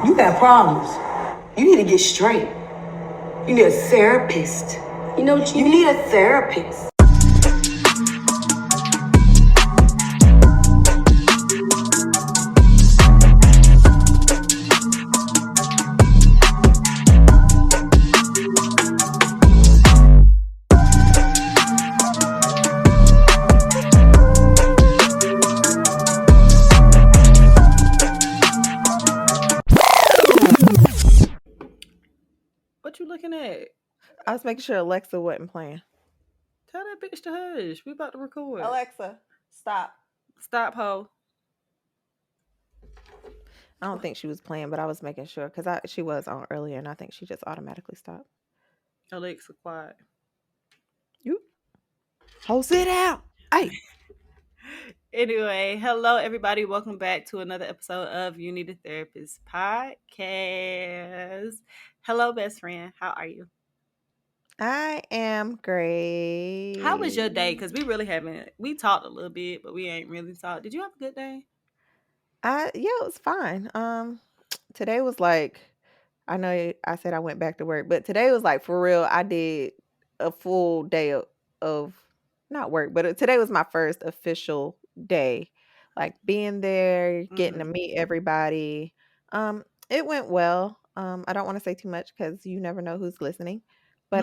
You got problems. You need to get straight. You need a therapist. You know what you need? A therapist. What you looking at? I was making sure Alexa wasn't playing. Tell that bitch to hush. We about to record. Alexa, stop. Stop, ho. I don't think she was playing, but I was making sure because she was on earlier, and I think she just automatically stopped. Alexa, quiet. You, ho, sit down. Hey. Anyway, hello everybody. Welcome back to another episode of You Need a Therapist podcast. Hello, best friend. How are you? I am great. How was your day? Because we really haven't. We talked a little bit, but we ain't really talked. Did you have a good day? Yeah, it was fine. Today was like, I know I said I went back to work, but today was like for real. I did a full day of not work, but today was my first official day, like being there, getting to meet everybody. It went well. I don't want to say too much because you never know who's listening, but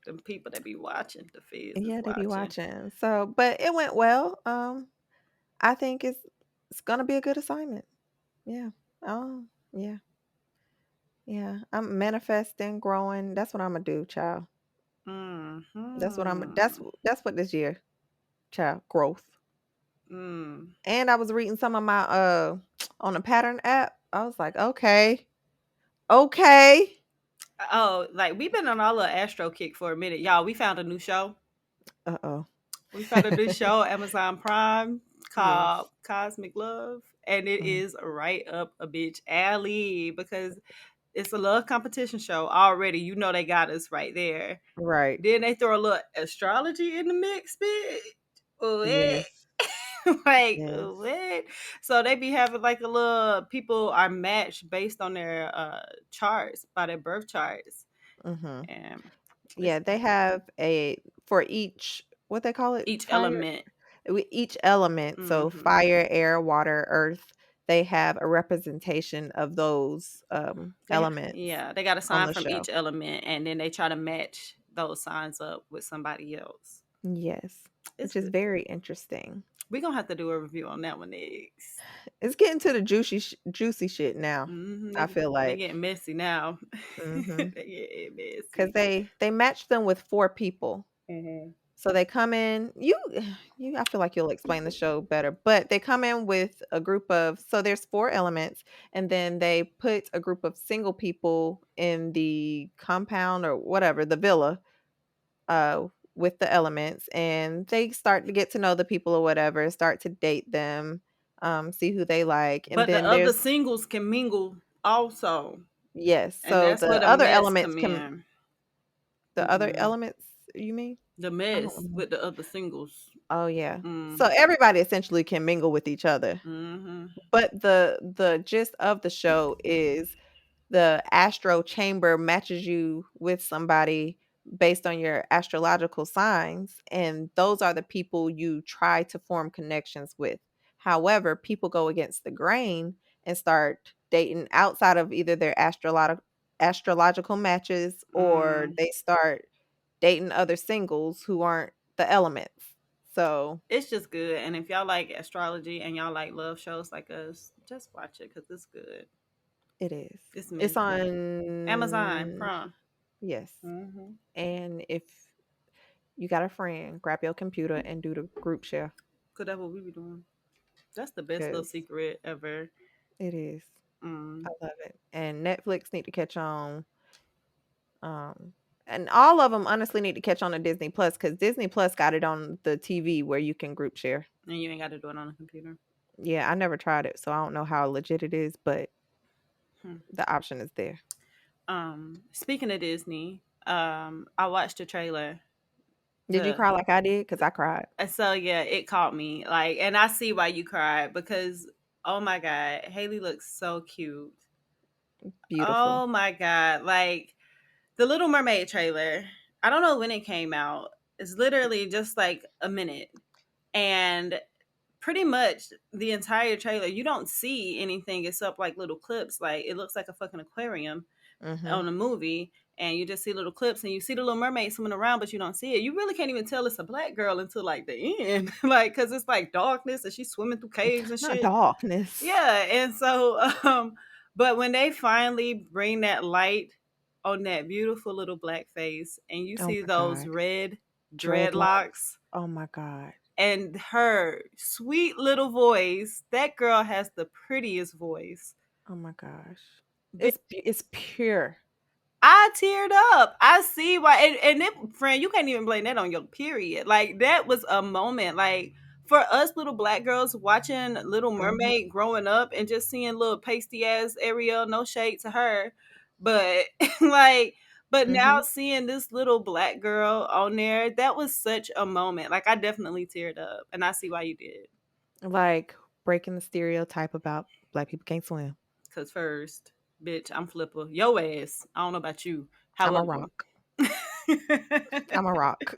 The people that be watching, the feds is yeah, they be watching. watching. So, but it went well. I think it's gonna be a good assignment. Yeah. Oh, yeah. Yeah. I'm manifesting, growing. That's what I'm gonna do, child. That's what I'm. Mm-hmm. That's what this year, child. Growth. Mm. And I was reading some of my on the pattern app. I was like, okay, okay. Oh, like we've been on our little Astro kick for a minute, y'all. We found a new show. Uh-oh. We found a new show, Amazon Prime, Yes. called Cosmic Love, and it Mm, is right up a bitch alley because it's a love competition show already. You know they got us right there. right. Then they throw a little astrology in the mix, bitch. What? Yes. Like Yes. what? So they be having like a little people are matched based on their charts by their birth charts, Mm-hmm. and it's Yeah, they have a for each what they call it? each Fire. element. Each element, so Mm-hmm. fire, air, water, earth, they have a representation of those elements They got a on sign the from show. each element, and then they try to match those signs up with somebody else. Yes, It's which is good. very interesting. We're gonna have to do a review on that one next. It's getting to the juicy shit now. I They feel they like, getting messy now. mm-hmm, They getting because messy. they match them with 4 people. Mm-hmm. So they come in, I feel like you'll explain the show better, but they come in with a group of, so there's 4 elements, and then they put a group of single people in the compound or whatever, the villa, uh, with the elements, and they start to get to know the people or whatever, start to date them, see who they like, and But the then other there's singles can mingle also, yes, and so that's where the the other mess elements come can in. the other Mm-hmm. elements you mean? The I don't mess remember. with the other singles. Oh yeah. So Mm. everybody essentially can mingle with each other. Mm-hmm. But the gist of the show is the astro chamber matches you with somebody based on your astrological signs, and those are the people you try to form connections with. However, people go against the grain and start dating outside of either their astrological matches, or Mm. they start dating other singles who aren't the elements. So It's just good, and if y'all like astrology and y'all like love shows like us, just watch it because it's good. it is. It's It's messy. Amazon on Prime. yes. Mm-hmm. And if you got a friend, grab your computer and do the group share Cause that's what we be doing. That's the best little because secret ever. it is. I Mm. love it. And Netflix need to catch on. Um, and all of them honestly need to catch on to Disney Plus because Disney Plus got it on the TV where you can group share. And you ain't got to do it on the computer. Yeah, I never tried it, so I don't know how legit it is, but Hmm. the option is there. Speaking of Disney, I watched the trailer. Did you The cry like I did? Because I cried. So yeah, it caught me. Like, and I see why you cried because oh my god, Haley looks so cute. Beautiful. Oh my god! Like the Little Mermaid trailer. I don't know when it came out. It's literally just like a minute, and pretty much the entire trailer, you don't see anything except like little clips. Like it looks like a fucking aquarium Mm-hmm. on a movie, and you just see little clips and you see the Little Mermaid swimming around, but you don't see it. You really can't even tell it's a black girl until like the end, like because it's like darkness and she's swimming through caves and Not shit. darkness. Yeah, and so, but when they finally bring that light on that beautiful little black face, and you Oh see my those God. red Dreadlocks. dreadlocks Oh my God. and her sweet little voice, that girl has the prettiest voice. Oh my gosh. Bitch, It's pure. I teared up. I see why, and it, friend, you can't even blame that on your period. Like that was a moment, like for us little black girls watching Little Mm-hmm. Mermaid growing up and just seeing little pasty ass Ariel. No shade to her, but like, but now Mm-hmm. seeing this little black girl on there, that was such a moment. Like I definitely teared up, and I see why you did. Like breaking the stereotype about black people can't swim. Cause first, bitch, I'm Flipper. Yo ass. I don't know about you. I'm a However. rock. I'm a rock.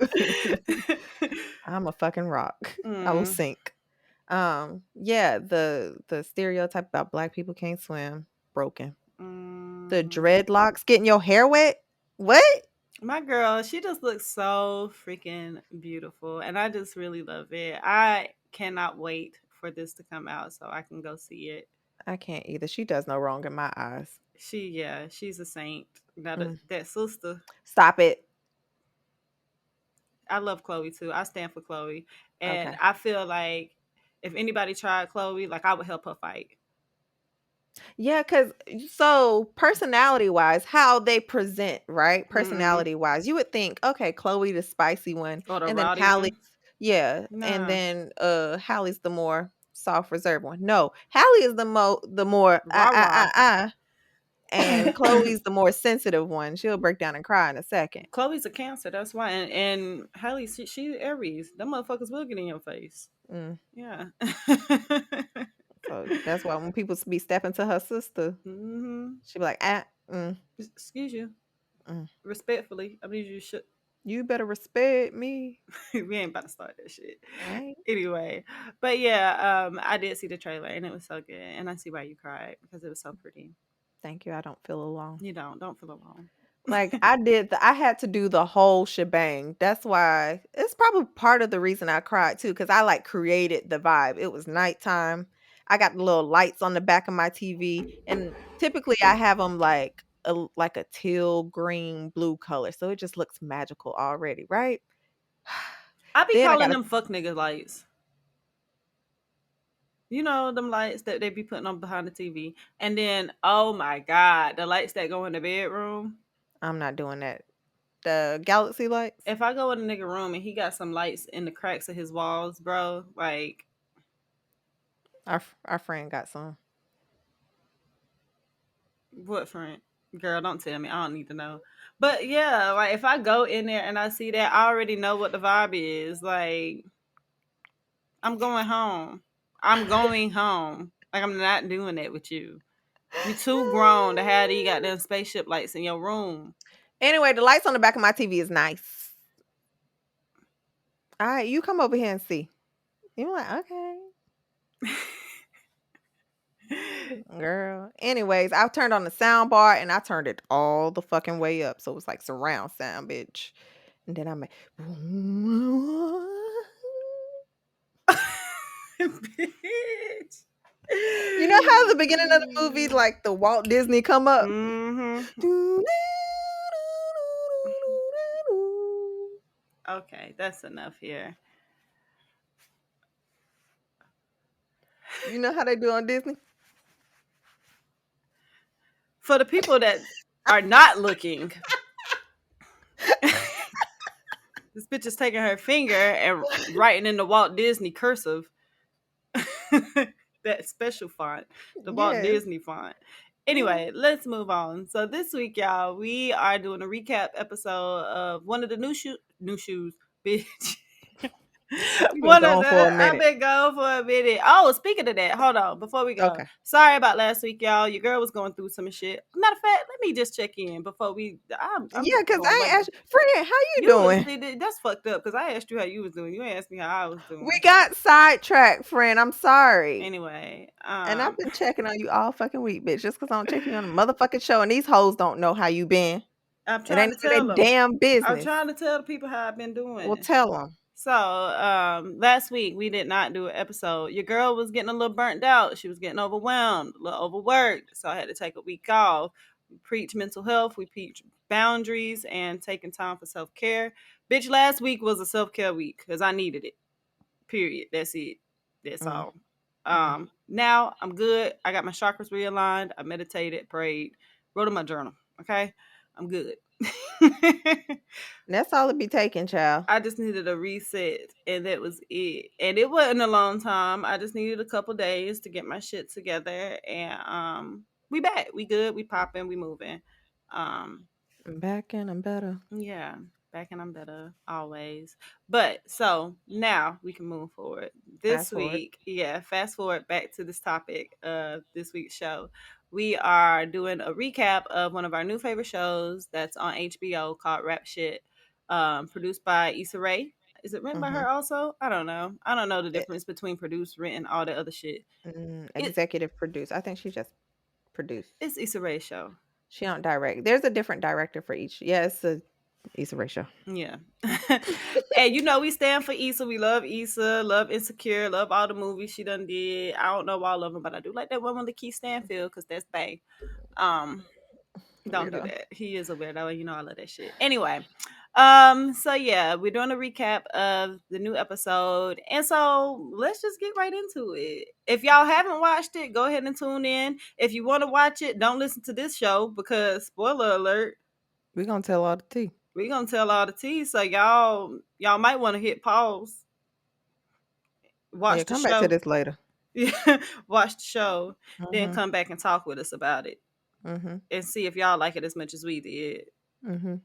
I'm a fucking rock. I will Mm, sink. Yeah, the stereotype about black people can't swim, broken. The mm. dreadlocks getting your hair wet? What? My girl, she just looks so freaking beautiful. And I just really love it. I cannot wait for this to come out so I can go see it. I can't either. She does no wrong in my eyes. She's a saint. Now Mm. that sister, Stop it. I love Chloe too. I stand for Chloe. And Okay. I feel like if anybody tried Chloe, like I would help her fight. Yeah, because so personality wise, how they present, right? Mm-mm. Personality wise, you would think, okay, Chloe the spicy one, Or the and then rowdy Hallie, one. yeah, and Nah. then Hallie's the more soft reserved one. No, Hallie is the more Rah rah. and Chloe's the more sensitive one. She'll break down and cry in a second. Chloe's a Cancer, that's why. And Halle, she Aries. Them motherfuckers will get in your face. Mm. Yeah. So that's why when people be stepping to her sister, hmm she be like, Excuse you. mm. Respectfully, I mean you should. You better respect me. We ain't about to start that shit. Right? Anyway, but yeah, I did see the trailer and it was so good, and I see why you cried because it was so pretty. Thank you. I don't feel alone. You don't feel alone. Like I had to do the whole shebang. That's why it's probably part of the reason I cried too, because I like created the vibe. It was nighttime. I got the little lights on the back of my TV, and typically I have them like a teal, green, blue color, so it just looks magical already, right? I be Then I calling gotta them fuck nigga lights. You know them lights that they be putting on behind the TV, and then oh my god, the lights that go in the bedroom. I'm not doing that. The galaxy lights. If I go in a nigga room and he got some lights in the cracks of his walls, bro, like Our friend got some. what friend? Girl, don't tell me. I don't need to know. But yeah, like if I go in there and I see that, I already know what the vibe is. Like I'm going home. I'm going home. Like I'm not doing that with you. You too grown to have these goddamn spaceship lights in your room. Anyway, the lights on the back of my TV is nice. All right, you come over here and see. You're like, okay. Girl. Anyways, I turned on the sound bar and I turned it all the fucking way up. So it was like surround sound, bitch. And then I'm like, Bitch. you know how the beginning of the movie, like the Walt Disney come up? Mm-hmm. Okay, that's enough here. You know how they do on Disney? For the people that are not looking, this bitch is taking her finger and writing in the Walt Disney cursive. That special font, the Walt Yes. Disney font. Anyway, let's move on. So this week, y'all, we are doing a recap episode of one of the new shoes, bitch. You been One of gone for a the I've minute. been gone for a minute. Oh, speaking of that, hold on before we go. Okay. Sorry about last week, y'all. Your girl was going through some shit. Matter of fact, let me just check in before we. I'm Yeah, because going I right. ain't asked friend, how you You was doing? that's fucked up because I asked you how you was doing. You ain't asked me how I was doing. We got sidetracked, friend. I'm sorry. Anyway, And I've been checking on you all fucking week, bitch, just because I don't check you on a motherfucking show. And these hoes don't know how you been. I'm It trying ain't to none of tell their them. damn I'm business. trying to tell the people how I've been Well, doing. tell them. So, last week we did not do an episode. Your girl was getting a little burnt out. She was getting overwhelmed, a little overworked. So I had to take a week off. We preach mental health. We preach boundaries and taking time for self-care. Bitch, last week was a self-care week because I needed it. Period. That's it. That's all. Now I'm good. I got my chakras realigned. I meditated, prayed, wrote in my journal. Okay. I'm good. That's all it be taking, child. I just needed a reset, and that was it. And it wasn't a long time. I just needed a couple days to get my shit together, and we back. We good. We popping. We moving. I'm back and I'm better. Yeah, back and I'm better always. But so now we can move forward. This Fast forward. week, fast forward back to this topic of this week's show. We are doing a recap of one of our new favorite shows that's on HBO called Rap Shit, produced by Issa Rae. Is it written by her also? I don't know. I don't know the difference between produced, written, all the other shit. Executive produce. I think she just produced. It's Issa Rae's show. She don't direct. There's a different director for each. Yeah, it's a Issa Rae show. Yeah. And you know we stand for Issa. We love Issa, love Insecure, love all the movies she done did. I don't know all of them, but I do like that one with Lakeith Stanfield because that's bang. Don't do that. He is a weirdo, and you know I love that shit. Anyway, so yeah, we're doing a recap of the new episode, and so let's just get right into it. If y'all haven't watched it, go ahead and tune in. If you want to watch it, don't listen to this show because spoiler alert. We're gonna tell all the tea. We're gonna tell all the tea, so y'all might want to hit pause. Watch the come show. back to this later. Yeah, watch the show, then come back and talk with us about it, and see if y'all like it as much as we did. All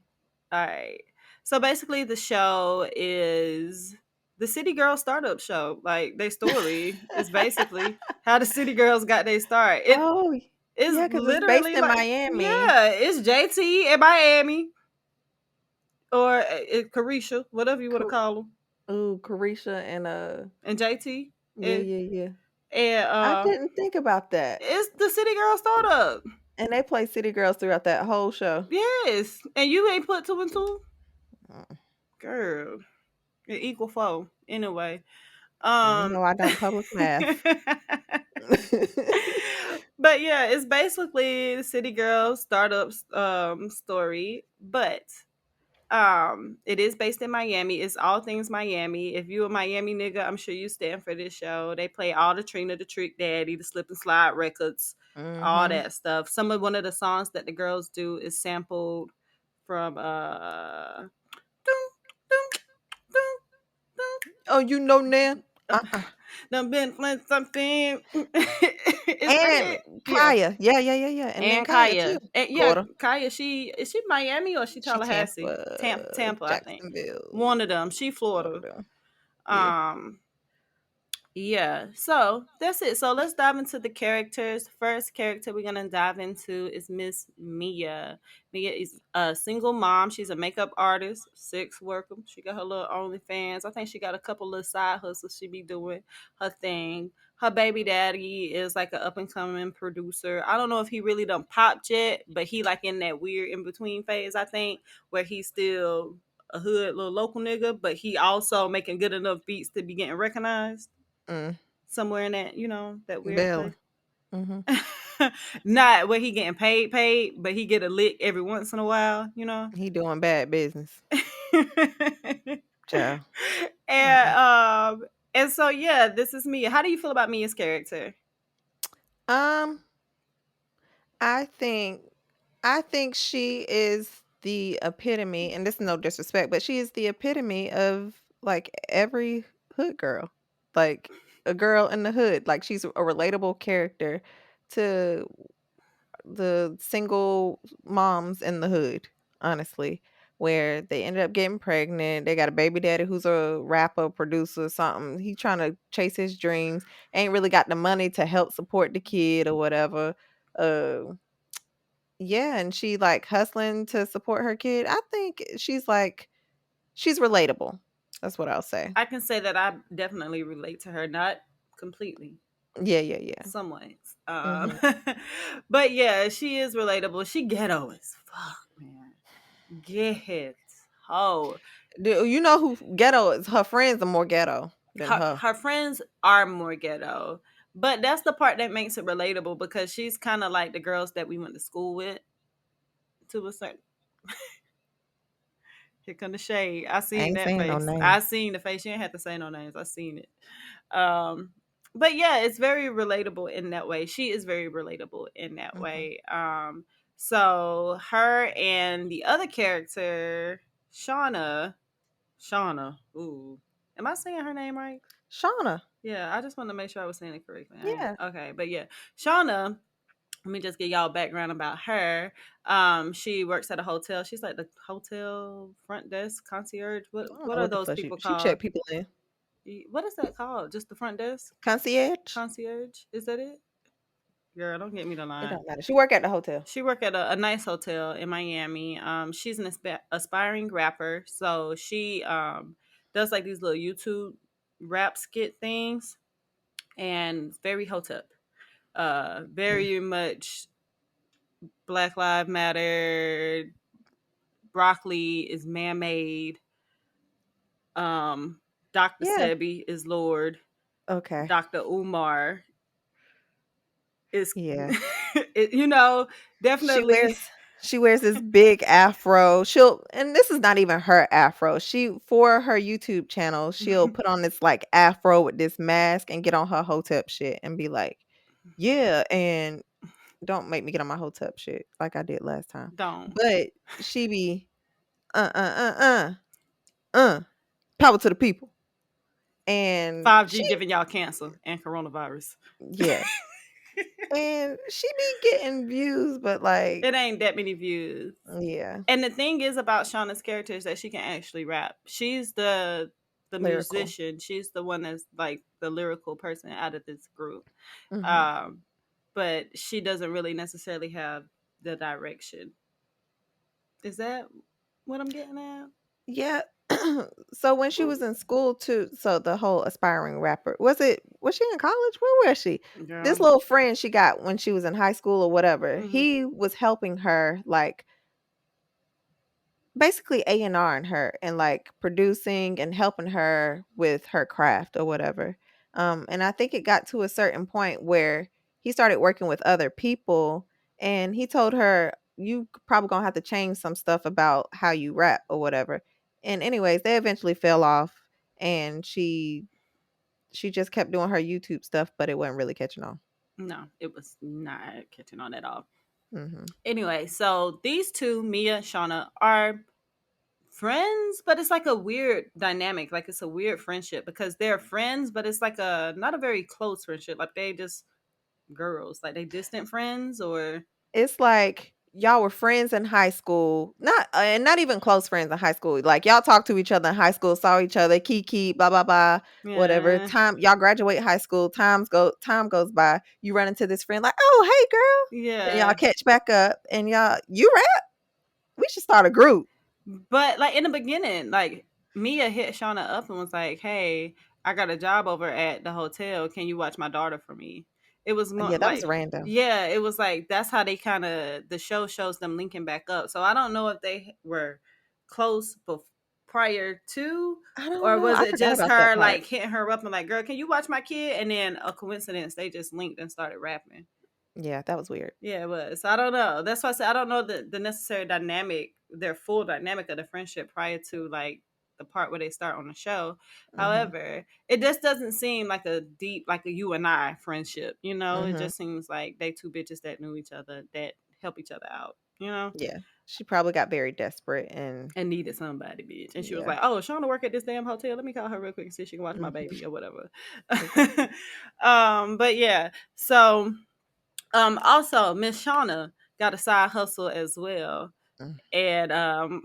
right. So basically, the show is the City Girls startup show. Like their story is basically how the City Girls got their start. It's because it's literally based in like, Miami. yeah, it's JT in Miami. Or Carisha, whatever you want to call them. Ooh, Carisha and JT. Yeah. And I didn't think about that. It's the City Girl startup. And they play City Girls throughout that whole show. Yes. And you ain't put 2 and 2? Girl. It equal 4. Anyway. No, I don't public math. But yeah, it's basically the City Girls startup story, but it is based in Miami. It's all things Miami. If you a Miami nigga, I'm sure you stand for this show. They play all the Trina the Trick Daddy, the Slip and Slide records, all that stuff. One of the songs that the girls do is sampled from Oh, you know Nan? Done been playing something. And Kaya. Yeah. And Kaya too. And Kaya, is she Miami or she Tallahassee? Tampa, I think. One of them. She Florida. Yeah, so that's it. So let's dive into the characters. The first character we're gonna dive into is Miss Mia. Mia is a single mom. She's a makeup artist, sex worker. She got her little OnlyFans. I think she got a couple little side hustles she be doing her thing. Her baby daddy is like an up and coming producer. I don't know if he really done popped yet, but he like in that weird in between phase, I think, where he's still a hood little local nigga, but he also making good enough beats to be getting recognized. Somewhere in that, that weird place. Not where he getting paid, but he get a lick every once in a while, He doing bad business. Ciao. And so yeah, this is Mia. How do you feel about Mia's character? I think she is the epitome, and this is no disrespect, but she is the epitome of like every hood girl. Like a girl in the hood. Like she's a relatable character to the single moms in the hood, honestly. where they ended up getting pregnant. They got a baby daddy who's a rapper, producer, something. He trying to chase his dreams. Ain't really got the money to help support the kid or whatever. Uh, yeah, and she like hustling to support her kid. I think she's relatable. That's what I'll say. I can say that I definitely relate to her, not completely, Yeah. some ways. Hmm. But yeah, she is relatable. She ghetto as fuck, man. Ghetto. You know who ghetto is? Her friends are more ghetto than her. Her friends are more ghetto, but that's the part that makes it relatable because she's kind of like the girls that we went to school with to a certain. Here come the shade. I I seen ain't that saying no face. name. I seen the face. You didn't have to say no names. I seen it. But yeah, it's very relatable in that way. She is very relatable in that Hmm. way. So her and the other character, Shauna. Ooh, am I saying her name right? Shauna. Yeah, I just want to make sure I was saying it correctly. Yeah. Okay, but yeah, Shauna. Let me just give y'all background about her. She works at a hotel. She's like the hotel front desk concierge. I don't What know are what the those fuck people she check called? people in. What is that called? Just the front desk Concierge? concierge? Is that it? Girl, don't get me the It line. don't matter. She work at the hotel. She worked at a nice hotel in Miami. She's an aspiring rapper, so she does like these little YouTube rap skit things, and very hotep. Very much Black Lives Matter. Broccoli is man made. Dr. Yeah. Sebi is Lord. Okay. Dr. Umar is, Yeah. you know, She definitely. wears she wears this big afro. And this is not even her afro. She for her YouTube channel, she'll put on this like afro with this mask and get on her hotep shit and be like, "Yeah, and don't make me get on my hotep shit like I did last time." Don't. But she be uh uh uh uh power to the people. And 5G she giving y'all cancer and coronavirus. yeah. And she be getting views, but like It ain't that many views. yeah, And the thing is about Shauna's character is that she can actually rap. She's the lyrical. musician. She's the one that's like the lyrical person out of this group. Hmm. Um, but she doesn't really necessarily have the direction. Is that what I'm getting at? Yeah. So when she was in school too, so the whole aspiring rapper, was she in college? Where was she? This Girl. little friend she got when she was in high school or whatever, Hmm. he was helping her like basically A&R her and like producing and helping her with her craft or whatever. And I think it got to a certain point where he started working with other people and he told her, you probably gonna have to change some stuff about how you rap or whatever. And anyways, they eventually fell off and she just kept doing her YouTube stuff, but it wasn't really catching on. No, it was not catching on at all. Hmm. Anyway, so these two, Mia and Shauna, are friends, but it's like a weird dynamic. Like it's a weird friendship because they're friends, but it's like a not a very close friendship. Like they just girls, like they distant friends or It's like y'all were friends in high school, not and not even close friends in high school. Like y'all talked to each other in high school, saw each other, kiki, blah blah blah, whatever. yeah, Time y'all graduate high school, time goes by. You run into this friend like, oh hey girl, then y'all yeah. catch back up and y'all you rap. We should start a group. But like in the beginning, like Mia hit Shauna up and was like, "Hey, I got a job over at the hotel. Can you watch my daughter for me?" It was more Yeah, that was like, random. yeah, it was like that's how they kind of the show shows them linking back up. So I don't know if they were close prior to, I don't or know. was I it forgot just about that her part. like hitting her up and like, "Girl, can you watch my kid?" And then a coincidence, they just linked and started rapping. Yeah, that was weird. Yeah, it was. So I don't know. That's why I said I don't know the necessary dynamic, their full dynamic of the friendship prior to like the part where they start on the show. Mhm. However, it just doesn't seem like a deep, like a you and I friendship. You know, it Mhm. just seems like they two bitches that knew each other that help each other out. You know, Yeah. She probably got very desperate and and needed somebody, bitch. And she was yeah. like, "Oh, Shauna work at this damn hotel. Let me call her real quick and see if she can watch my Mhm. baby or whatever." Exactly. But yeah, so also Miss Shauna got a side hustle as well. Mm. And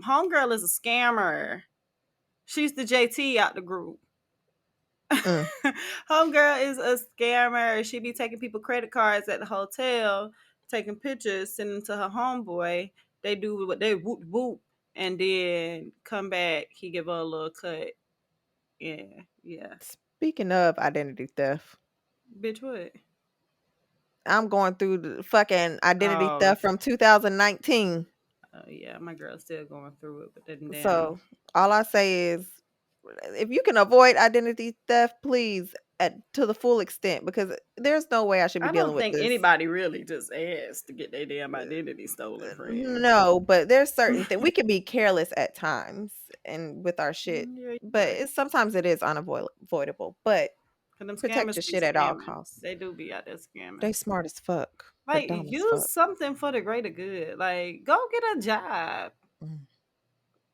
homegirl is a scammer. She's the JT out the group. Mm. Homegirl is a scammer. She be taking people credit cards at the hotel, taking pictures, sending them to her homeboy. They do what they whoop whoop, and then come back. He give her a little cut. Yeah, yeah. Speaking of identity theft, Bitch, what? I'm going through the fucking identity Oh, theft from 2019. yeah. My girl's still going through it, but then damn. So all I say is, if you can avoid identity theft, please, to the full extent, because there's no way I should be I dealing don't with think this. anybody really just asked to get their damn identity stolen, friend. No, but there's certain things we can be careless at times and with our shit, Yeah, you're but right. sometimes it is unavoidable. But Cause them protect scammers your be shit at all scamming. costs. They do be out there scamming. They smart as fuck, but Like, dumb as use fuck. something for the greater good. Like, go get a job. Mm.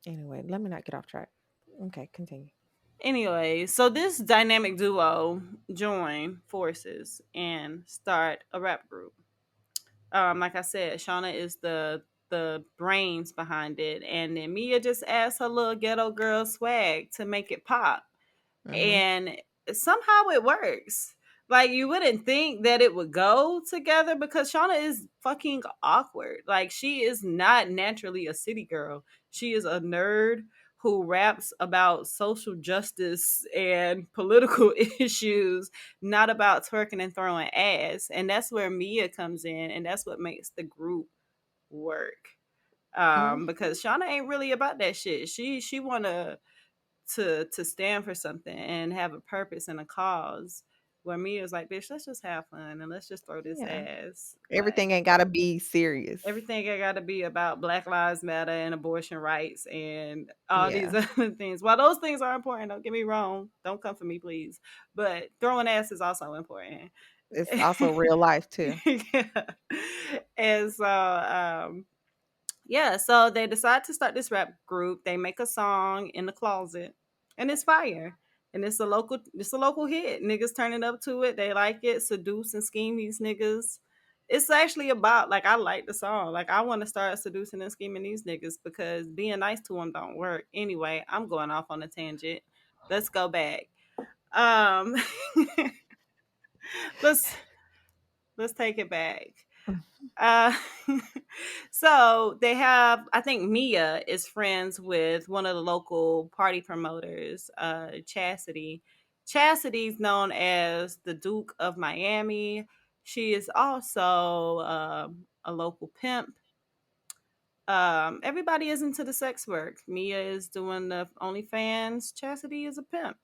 Anyway, let me not get off track. Okay, continue. Anyway, so this dynamic duo join forces and start a rap group. Like I said, Shauna is the brains behind it, and then Mia just adds her little ghetto girl swag to make it pop. Mm-hmm. And somehow it works. Like, you wouldn't think that it would go together because Shauna is fucking awkward. Like, she is not naturally a city girl. She is a nerd who raps about social justice and political issues, not about twerking and throwing ass. And that's where Mia comes in, and that's what makes the group work. Mm-hmm. Because Shauna ain't really about that shit. She wanna to stand for something and have a purpose and a cause. Where Mia's like, bitch, let's just have fun and let's just throw this Yeah. ass. Like, Everything ain't gotta be serious. everything I gotta be about Black Lives Matter and abortion rights and all these Yeah. other things. While those things are important, don't get me wrong. Don't come for me, please. But throwing ass is also important. It's also real life too. Yeah. And so yeah, so they decide to start this rap group. They make a song in the closet, and it's fire. And it's a local hit. Niggas turning up to it. They like it. Seduce and scheme these niggas. It's actually about, like, I like the song. Like, I want to start seducing and scheming these niggas because being nice to them don't work. Anyway, I'm going off on a tangent. Let's go back. Um, let's let's take it back. Uh, so they have, I think Mia is friends with one of the local party promoters, Chastity. Chastity's known as the Duke of Miami. She is also a local pimp. Everybody is into the sex work. Mia is doing the OnlyFans. Chastity is a pimp.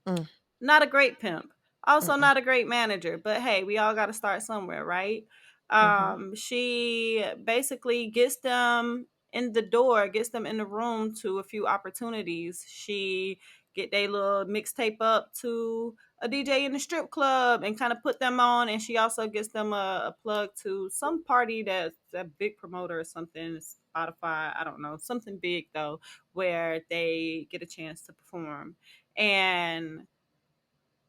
Mm, Not a great pimp. Also mm-mm, not a great manager, but hey, we all got to start somewhere, right? mhm. She basically gets them in the door, gets them in the room to a few opportunities. She get their little mixtape up to a DJ in the strip club and kind of put them on, and she also gets them a plug to some party that's a big promoter or something, Spotify, I don't know, something big though, where they get a chance to perform. And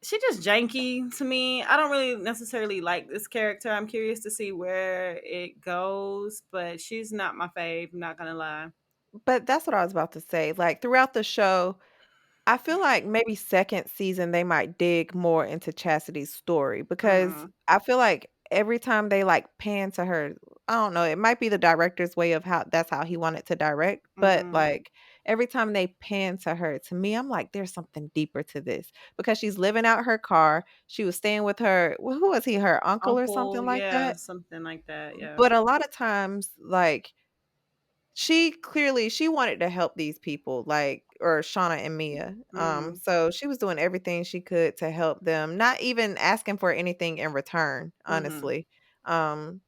she just janky to me. I don't really necessarily like this character. I'm curious to see where it goes, but she's not my fave, I'm not gonna lie. But that's what I was about to say. Like throughout the show, I feel like maybe second season they might dig more into Chastity's story, because Mm, I feel like every time they like pan to her, I don't know, it might be the director's way of how that's how he wanted to direct, but mm-hmm. like every time they pan to her, to me, I'm like, there's something deeper to this, because she's living out her car. She was staying with her, who was he, her uncle or something Uncle, like yeah, that. something like that, yeah. But a lot of times, like she clearly she wanted to help these people, like, or Shauna and Mia. Mm, So she was doing everything she could to help them, not even asking for anything in return, mm-hmm. honestly. Um,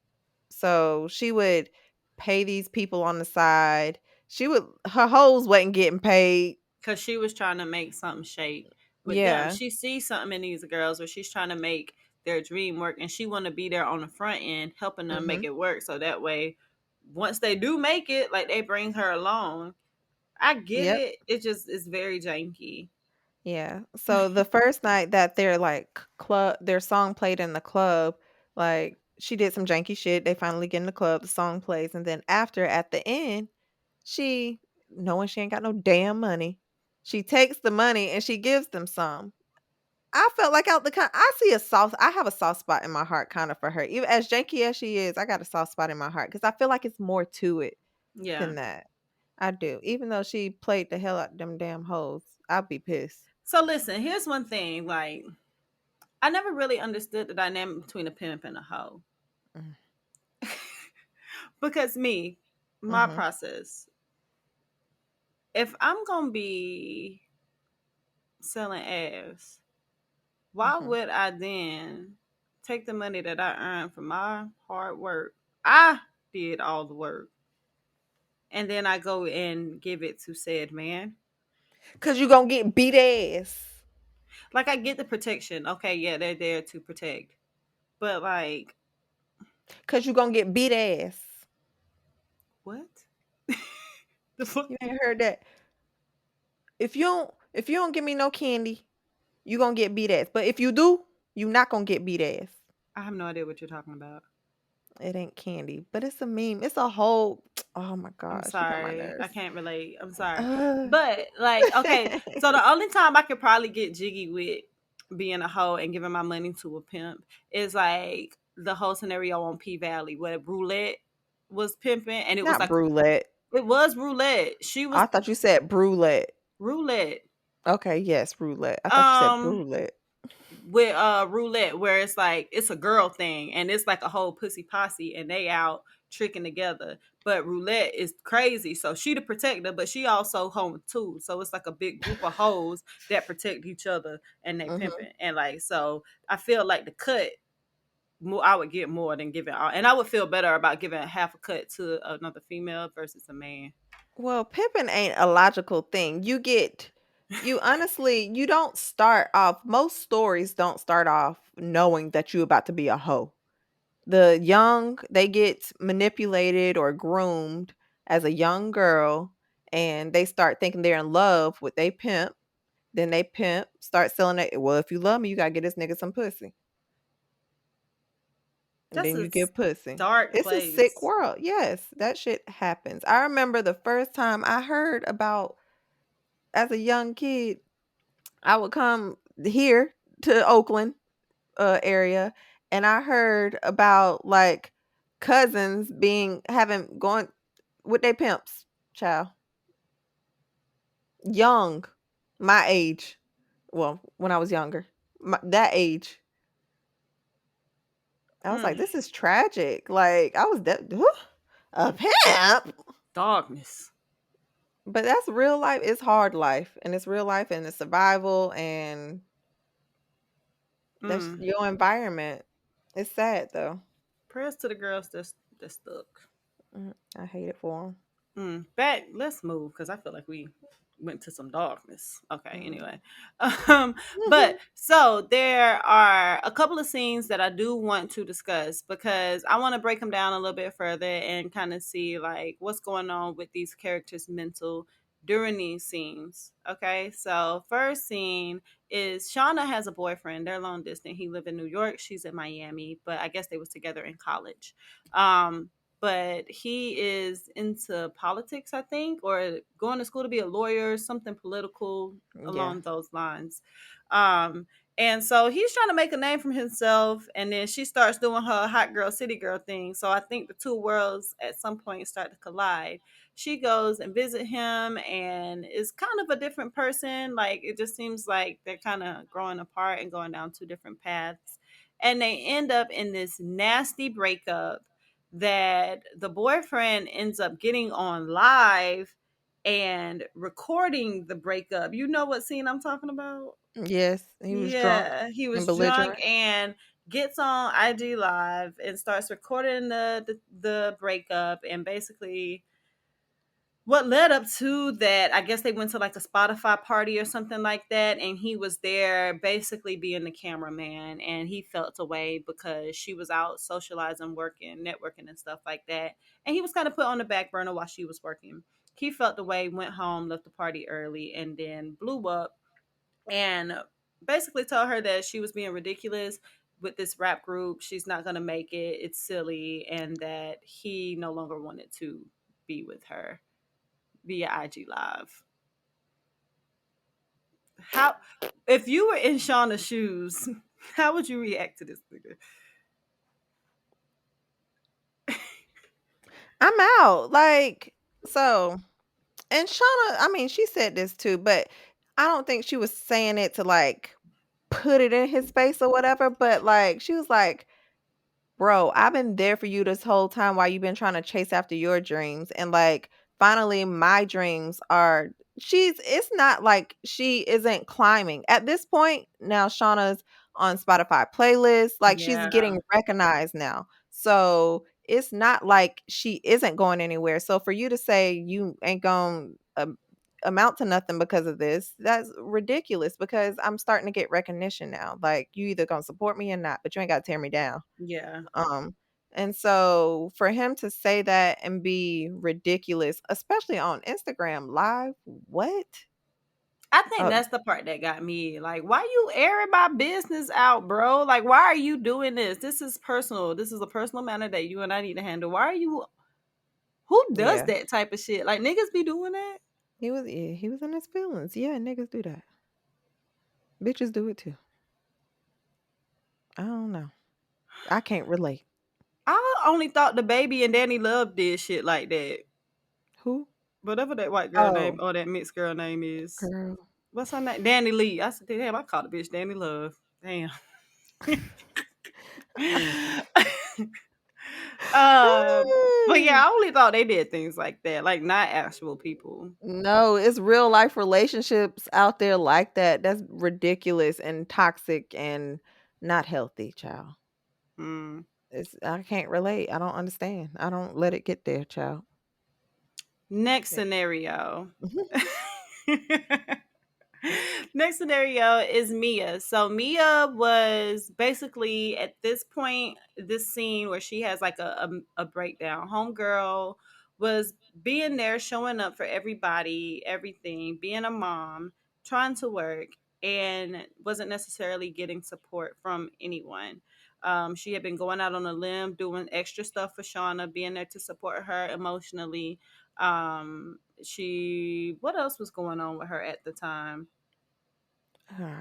so she would pay these people on the side. She would her hoes wasn't getting paid. Because she was trying to make something shake with them. Yeah. She sees something in these girls where she's trying to make their dream work, and she want to be there on the front end helping them make Mhm. it work. So that way, once they do make it, like, they bring her along. I get Yep. it. It just is very janky. Yeah. So the first night that their like club their song played in the club, like she did some janky shit. They finally get in the club, the song plays, and then after at the end, She, knowing she ain't got no damn money, she takes the money and she gives them some. I felt like I see a soft I have a soft spot in my heart kind of for her. Even as janky as she is, I got a soft spot in my heart because I feel like it's more to it Yeah. than that. I do. Even though she played the hell out them damn hoes, I'd be pissed. So listen, here's one thing. Like, I never really understood the dynamic between a pimp and a hoe. Mm. Because my Mhm. process, if I'm gonna be selling ass, why Mhm. would I then take the money that I earned from my hard work? I did all the work. And then I go and give it to said man. Cause you gonna get beat ass. Like, I get the protection. Okay, yeah, they're there to protect. But like, Cause you gonna get beat ass. what? The fuck? You ain't heard that. If you don't give me no candy, you gonna get beat ass. But if you do, you not gonna get beat ass. I have no idea what you're talking about. It ain't candy, but it's a meme. It's a whole oh my I'm gosh, you got my sorry. I nerves. can't relate. I'm sorry. Uh, But like, okay, so the only time I could probably get jiggy with being a hoe and giving my money to a pimp is like the whole scenario on P Valley where Roulette was pimping and it was Not like brulette. it was Roulette. She was I thought you said brulette. Roulette. Okay, yes, roulette. I thought you said Um brulette. with Roulette where it's like it's a girl thing and it's like a whole pussy posse and they out tricking together. But Roulette is crazy, so she the protector, but she also home too. So it's like a big group of hoes that protect each other and they Mhm. pimping. And like, so I feel like the cut more, I would get more than giving all, and I would feel better about giving half a cut to another female versus a man. Well, pimping ain't a logical thing. You honestly, you don't start off most stories don't start off knowing that you about to be a hoe. The young, they get manipulated or groomed as a young girl and they start thinking they're in love with they pimp. Then they pimp, start selling it. Well, if you love me, you gotta get this nigga some pussy. And That's then a you get pussy. dark It's a sick place. world. Yes, that shit happens. I remember the first time I heard about as a young kid, I would come here to Oakland area and I heard about like cousins being having going with their pimps, child. Young, my age. Well, when I was younger, that age. I was like, Mm, this is tragic. Like, I was a pimp. darkness. But that's real life. It's hard life. And it's real life and it's survival and that's Mm. your environment. It's sad though. Prayers to the girls that's stuck. I hate it for them. Back, let's move because I feel like we went to some darkness. Okay, Mm. anyway. But so there are a couple of scenes that I do want to discuss because I want to break them down a little bit further and kind of see like what's going on with these characters' mental during these scenes. Okay, so first scene is Shauna has a boyfriend. They're long distance. He live in New York. She's in Miami, but I guess they was together in college. But he is into politics, I think, or going to school to be a lawyer, something political Yeah. along those lines. Um, and so he's trying to make a name for himself, and then she starts doing her hot girl, city girl thing. So I think the two worlds at some point start to collide. She goes and visit him, and is kind of a different person. Like it just seems like they're kind of growing apart and going down two different paths, and they end up in this nasty breakup that the boyfriend ends up getting on live and recording the breakup. You know what scene I'm talking about? Yes, he was drunk Yeah, he and was drunk belligerent. and gets on IG live and starts recording the breakup and basically what led up to that, I guess they went to like a Spotify party or something like that, and he was there basically being the cameraman, and he felt away because she was out socializing, working, networking, and stuff like that, and he was kind of put on the back burner while she was working. He felt away, went home, left the party early, and then blew up, and basically told her that she was being ridiculous with this rap group. She's not gonna make it. It's silly, and that he no longer wanted to be with her. via IG Live. How, if you were in Shauna's shoes, how would you react to this nigga? I'm out. Like, so, and Shauna, I mean, she said this too, but I don't think she was saying it to like put it in his face or whatever. But like, she was like, bro, I've been there for you this whole time while you've been trying to chase after your dreams. And like, finally, my dreams are. It's not like she isn't climbing. At this point, now Shauna's on Spotify playlists. Like, she's Yeah. getting recognized now. So it's not like she isn't going anywhere. So for you to say you ain't going to amount to nothing because of this, that's ridiculous because I'm starting to get recognition now. Like, you either going to support me or not, but you ain't got to tear me down. Yeah. Um, and so for him to say that and be ridiculous, especially on Instagram Live, what? I think Uh, that's the part that got me. Like, why you airing my business out, bro? Like, why are you doing this? This is personal. This is a personal matter that you and I need to handle. Why are you? Who does yeah, that type of shit? Like, niggas be doing that. he was in his feelings. Yeah, niggas do that. Bitches do it too. I don't know. I can't relate. I only thought the baby and Danny Love did shit like that. Who? Whatever that white girl name Oh, or that mixed girl name is. girl. What's her name? Danny Lee. I said, damn, I called the bitch Danny Love. Damn. But yeah, I only thought they did things like that, like not actual people. No, it's real life relationships out there like that. That's ridiculous and toxic and not healthy, child. Mm. I can't relate. I don't understand. I don't let it get there, child. Next Yeah. scenario. Next scenario is Mia. So Mia was basically at this point, this scene where she has like a breakdown. Homegirl was being there, showing up for everybody, everything, being a mom, trying to work, and wasn't necessarily getting support from anyone. She had been going out on a limb, doing extra stuff for Shauna, being there to support her emotionally. What else was going on with her at the time?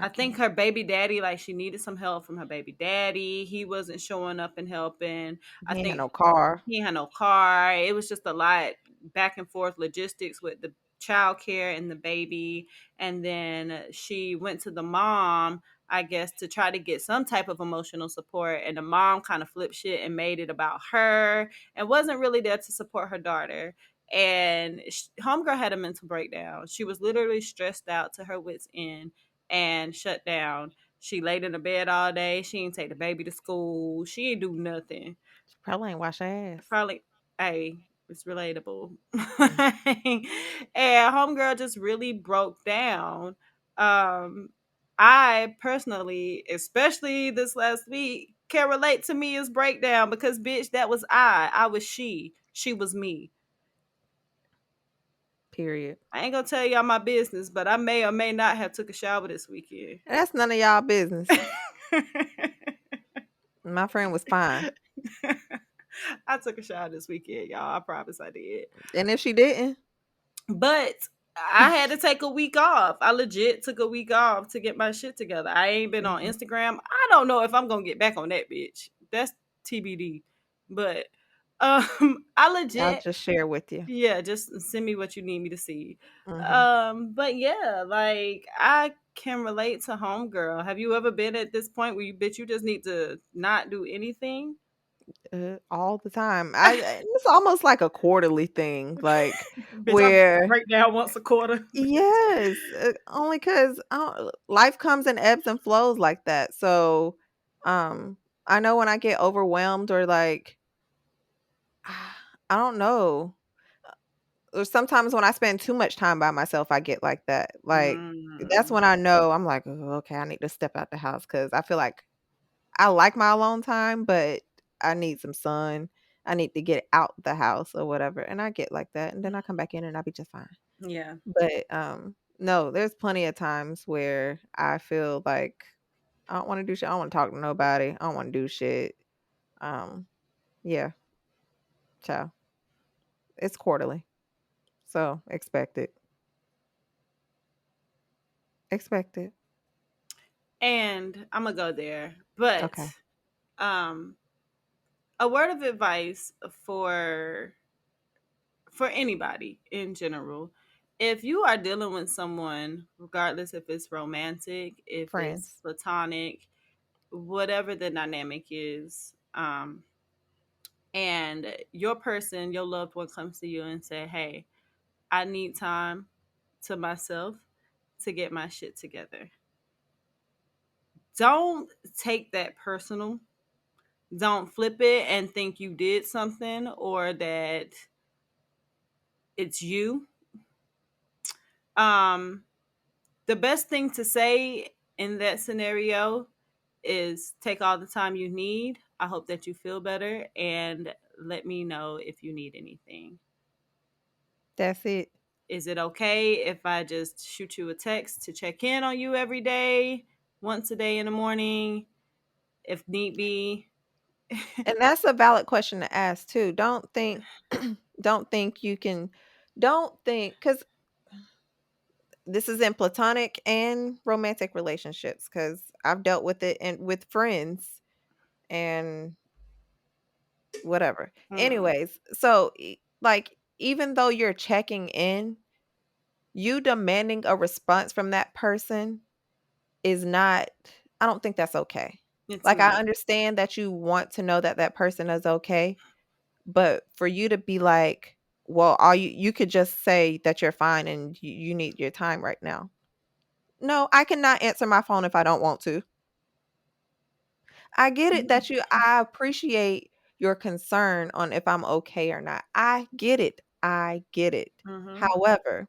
I I think can't. her baby daddy, like she needed some help from her baby daddy. He wasn't showing up and helping. I He ain't had think no car. he had no car. It was just a lot back and forth logistics with the child care and the baby. And then she went to the mom, I guess, to try to get some type of emotional support. And the mom kind of flipped shit and made it about her and wasn't really there to support her daughter. And homegirl had a mental breakdown. She was literally stressed out to her wits end and shut down. She laid in the bed all day. She didn't take the baby to school. She didn't do nothing. She probably ain't wash her ass. Probably, hey, it's relatable. Mm. And homegirl just really broke down. Um, I personally, especially this last week, can relate to Mia's breakdown because bitch, that was I. I was she. She was me. Period. I ain't gonna tell y'all my business, but I may or may not have took a shower this weekend. That's none of y'all business. My friend was fine. I took a shower this weekend, y'all. I promise I did. And if she didn't, But I had to take a week off. I legit took a week off to get my shit together. I ain't been on mhm, Instagram. I don't know if I'm gonna get back on that bitch. That's TBD. But I I'll legit, just share with you. yeah, just send me what you need me to see. Mhm. But yeah, like I can relate to homegirl. Have you ever been at this point where you bitch you just need to not do anything? All the time. It's almost like a quarterly thing, like Bitch, I where break down once a quarter. yes, only because life comes in ebbs and flows like that. So, um, I know when I get overwhelmed or like, I don't know, or sometimes when I spend too much time by myself, I get like that. Like that's Mm, when I know I'm like, oh, okay, I need to step out the house because I feel like I like my alone time, but I need some sun. I need to get out the house or whatever, and I get like that, and then I come back in and I'll be just fine. yeah. But, no, there's plenty of times where I feel like I don't wanna do shit. I don't wanna talk to nobody. I don't wanna do shit. Um, yeah, child. It's quarterly. So expect it. Expect it. And I'm gonna go there. But Okay. um a word of advice for anybody in general. If you are dealing with someone, regardless if it's romantic, if it's Friends. platonic, whatever the dynamic is, and your person, your loved one comes to you and say, "Hey, I need time to myself to get my shit together." Don't take that personal. Don't flip it and think you did something or that it's you. Um, the best thing to say in that scenario is take all the time you need. I hope that you feel better and let me know if you need anything. That's it. Is it okay if I just shoot you a text to check in on you every day, once a day in the morning, if need be? And that's a valid question to ask too. Don't think don't think you can don't think cuz this is in platonic and romantic relationships cuz I've dealt with it and with friends and whatever. Mm, Anyways, so like even though you're checking in, you demanding a response from that person is not I don't think that's okay. it's Like I not. understand that you want to know that that person is okay, but for you to be like, well, all you could just say that you're fine and you need your time right now. No, I cannot answer my phone if I don't want to. I get it that I appreciate your concern on if I'm okay or not. I get it. I get it. Mm-hmm. However,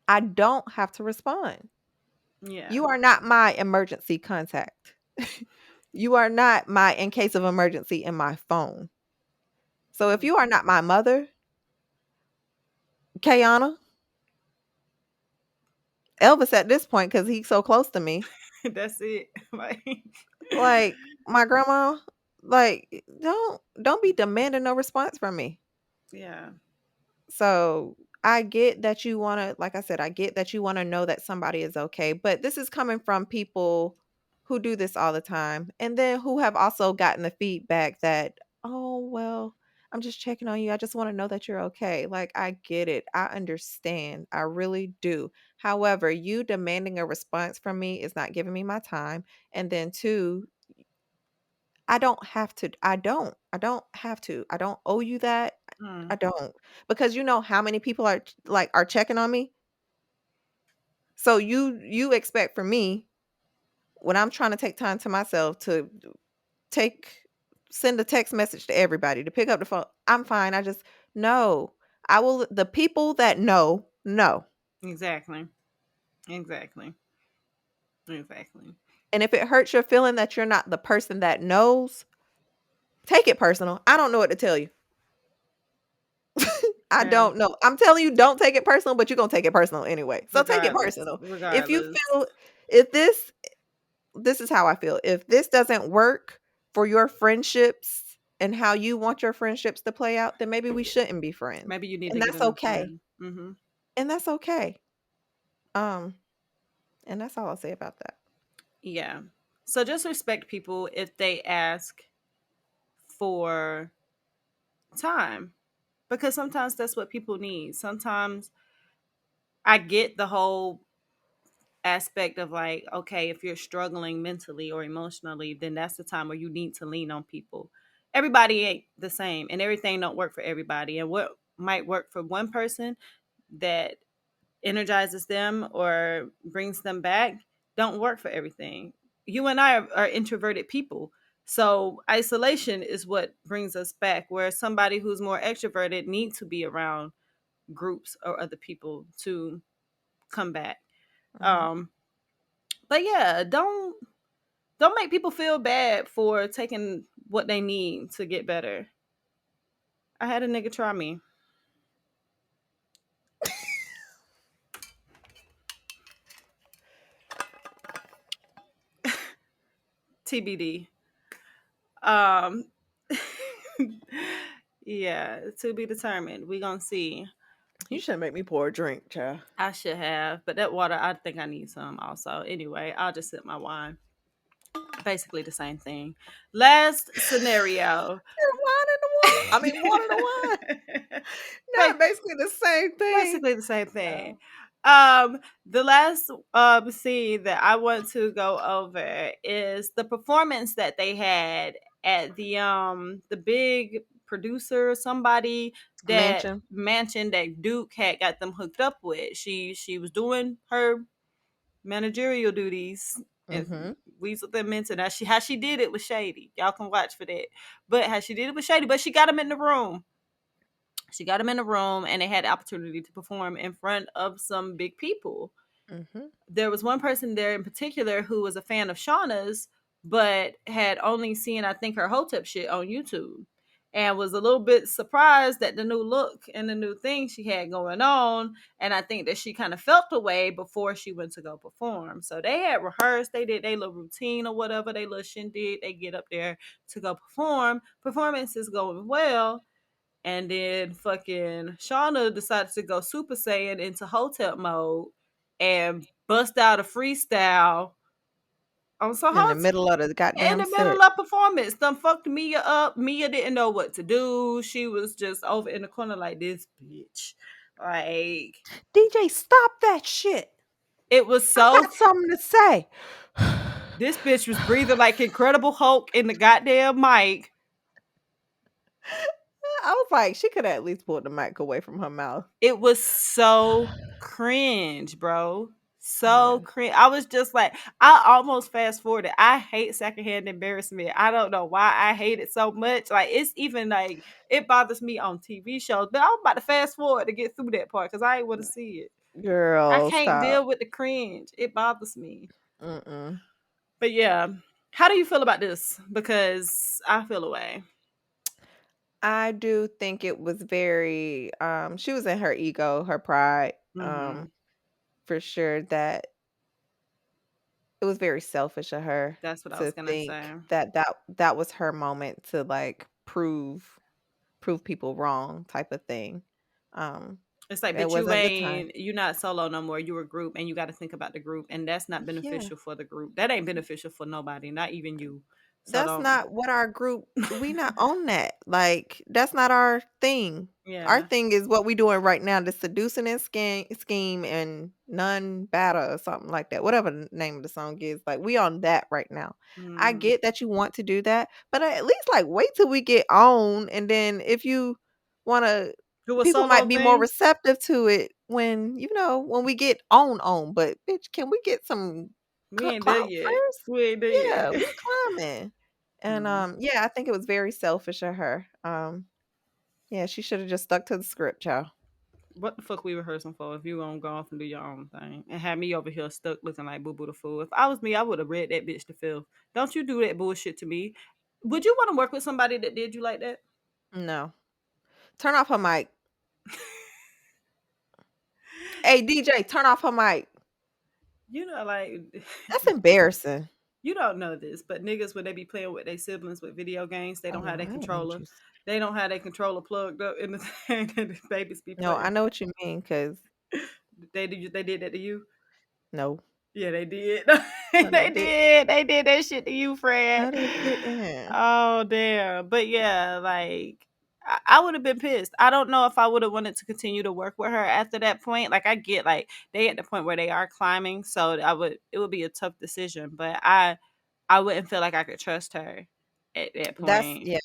I don't have to respond. Yeah. You are not my emergency contact. You are not my in case of emergency in my phone. So if you are not my mother, Kayana, Elvis at this point, because he's so close to me, That's it. Like, like my grandma, like don't be demanding no response from me. yeah. So I get that you want to, like I said, I get that you want to know that somebody is okay, but this is coming from people who do this all the time and then who have also gotten the feedback that, oh, well, I'm just checking on you. I just want to know that you're okay. Like, I get it. I understand. I really do. However, you demanding a response from me is not giving me my time. And then, two, I don't have to. I don't have to. I don't owe you that. I Mm, don't. Because you know how many people are like are checking on me? So you expect for me when I'm trying to take time to myself to take send a text message to everybody to pick up the phone. I'm fine. I just no. I will the people that know, know. exactly. Exactly. Exactly. And if it hurts your feeling that you're not the person that knows, take it personal. I don't know what to tell you. I Yeah. don't know. I'm telling you, don't take it personal, but you're gonna take it personal anyway. So take it Regardless. personal. If you Regardless. feel if this is how I feel. If this doesn't work for your friendships and how you want your friendships to play out, then maybe we shouldn't be friends. Maybe you need And to get that's a new okay. friend. Mm-hmm. And that's okay. Um, and that's all I'll say about that. Yeah. So just respect people if they ask for time because sometimes that's what people need. Sometimes I get the whole aspect of like, okay, if you're struggling mentally or emotionally, then that's the time where you need to lean on people. Everybody ain't the same and everything don't work for everybody. And what might work for one person that energizes them or brings them back don't work for everything. You and I are introverted people. So isolation is what brings us back, where somebody who's more extroverted needs to be around groups or other people to come back. Mhm. Um, but yeah, don't make people feel bad for taking what they need to get better. I had a nigga try me. TBD. Um, yeah, to be determined. We gonna see. You shouldn't make me pour a drink, child. I should have, but that water, I think I need some also. Anyway, I'll just sip my wine. Basically the same thing. Last scenario. Wine in the water. I mean, water to wine. Ba- Not basically the same thing. Basically the same Oh. thing. The last scene that I want to go over is the performance that they had at the big producer, somebody that Mansion. mansion that Duke had got them hooked up with. She was doing her managerial duties Mm-hmm. and Weasel them into that. How she did it was shady. Y'all can watch for that. But how she did it was shady. But she got him in the room. She got him in the room, and they had the opportunity to perform in front of some big people. Mm-hmm. There was one person there in particular who was a fan of Shauna's, but had only seen, I think, her Hotep shit on YouTube, and was a little bit surprised at the new look and the new thing she had going on. And I think that she kind of felt the way before she went to go perform. So they had rehearsed, they did their little routine or whatever, they little shindig, they get up there to go perform. Performance is going well. And then fucking Shauna decided to go Super Saiyan into Hotep mode and bust out a freestyle on some In the Hotep middle of the in goddamn the middle set. of performance. Done fucked Mia up. Mia didn't know what to do. She was just over in the corner like this bitch. Like DJ, stop that shit. it was I so got something to say. this bitch was breathing like Incredible Hulk in the goddamn mic. I was like, she could have at least pulled the mic away from her mouth. It was so cringe, bro. So Yeah. cringe. I was just like, I almost fast forwarded. I hate secondhand embarrassment. I don't know why I hate it so much. Like, it's even like, it bothers me on TV shows, but I'm about to fast forward to get through that part because I ain't want to see it. I Girl, can't stop. deal with the cringe. It bothers me. Mm-mm. But yeah, how do you feel about this? Because I feel away. I do think it was very she was in her ego, her pride, Mm-hmm. for sure, that it was very selfish of her That's what I was to gonna say. think that was her moment to like prove people wrong type of thing. Um It's like, it bitch, wasn't the time. you not solo no more. You a group, and you got to think about the group, and that's not Yeah. beneficial for the group. That ain't beneficial for nobody, not even you. So That's don't. not what our group we not on that. Like, that's not our thing. Our Yeah. thing is what we doing right now, the seducing and scheme and none batter or something like that. Whatever the name of the song is. Like, we on that right now. I Mm. get that you want to do that, but at least like wait till we get on, and then if you wanna, Do a people solo might be more thing. receptive to it when, when we get on. But bitch, can we get some We ain't there clout yet. first? We ain't there Yeah, yet. we climbing. And Mm. yeah, I think it was very selfish of her. Yeah, she should have just stuck to the script, child. What the fuck we rehearsing for if you gonna go off and do your own thing and have me over here stuck looking like Boo Boo the Fool? If I was me, I would have read that bitch to filth. Don't you do that bullshit to me. Would you want to work with somebody that did you like that? No. Turn off her mic. Hey DJ, turn off her mic. You know, like That's embarrassing. you don't know this, but niggas when they be playing with their siblings with video games, they don't Oh, have their I didn't know what controller. you They don't have their controller plugged up in the thing that the babies be No, I playing. know what you mean, because They did that to you. no. Yeah, they did. No, they They did. did. They did that shit to you, Fred. No, they didn't. Oh damn. But yeah, like I would have been pissed. I don't know if I would have wanted to continue to work with her after that point. Like I get like they at the point where they are climbing, so it would be a tough decision. But I wouldn't feel like I could trust her at that That's point. yeah.